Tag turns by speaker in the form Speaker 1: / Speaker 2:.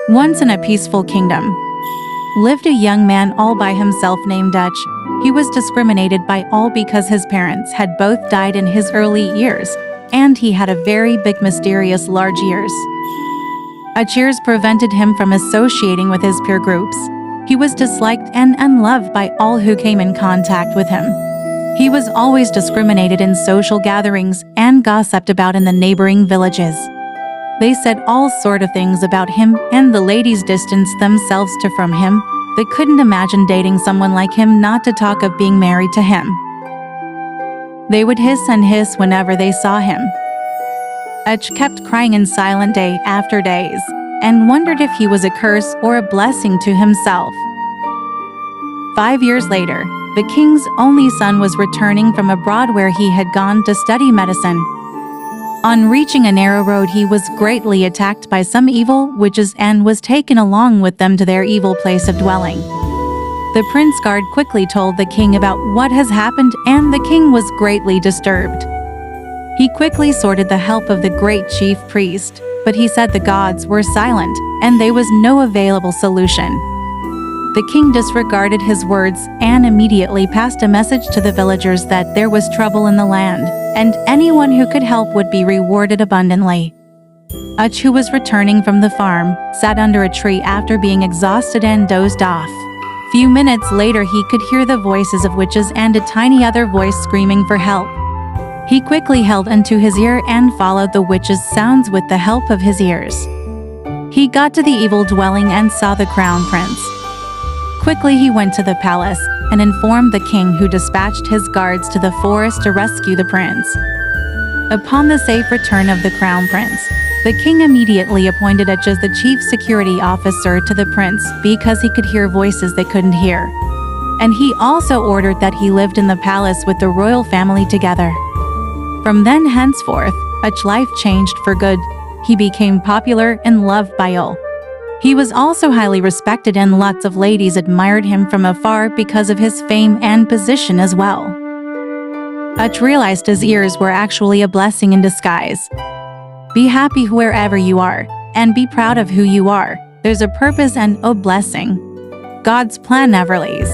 Speaker 1: Once in a peaceful kingdom, lived a young man all by himself named Uch. He was discriminated by all because his parents had both died in his early years, and he had a very big mysterious large ears. Uch ears prevented him from associating with his peer groups. He was disliked and unloved by all who came in contact with him. He was always discriminated in social gatherings and gossiped about in the neighboring villages. They said all sort of things about him, and the ladies distanced themselves from him. They couldn't imagine dating someone like him, not to talk of being married to him. They would hiss and hiss whenever they saw him. Uch kept crying in silence day after days, and wondered if he was a curse or a blessing to himself. 5 years later, the king's only son was returning from abroad where he had gone to study medicine. On reaching a narrow road, he was greatly attacked by some evil witches and was taken along with them to their evil place of dwelling. The prince guard quickly told the king about what has happened, and the king was greatly disturbed. He quickly sought the help of the great chief priest, but he said the gods were silent, and there was no available solution. The king disregarded his words and immediately passed a message to the villagers that there was trouble in the land, and anyone who could help would be rewarded abundantly. Uch, who was returning from the farm, sat under a tree after being exhausted and dozed off. Few minutes later, he could hear the voices of witches and a tiny other voice screaming for help. He quickly held onto his ear and followed the witches' sounds with the help of his ears. He got to the evil dwelling and saw the crown prince. Quickly he went to the palace and informed the king, who dispatched his guards to the forest to rescue the prince. Upon the safe return of the crown prince, the king immediately appointed Uch as the chief security officer to the prince because he could hear voices they couldn't hear. And he also ordered that he lived in the palace with the royal family together. From then henceforth, Uch's life changed for good. He became popular and loved by all. He was also highly respected, and lots of ladies admired him from afar because of his fame and position as well. Uch realized his ears were actually a blessing in disguise. Be happy wherever you are, and be proud of who you are. There's a purpose and a blessing. God's plan never leaves.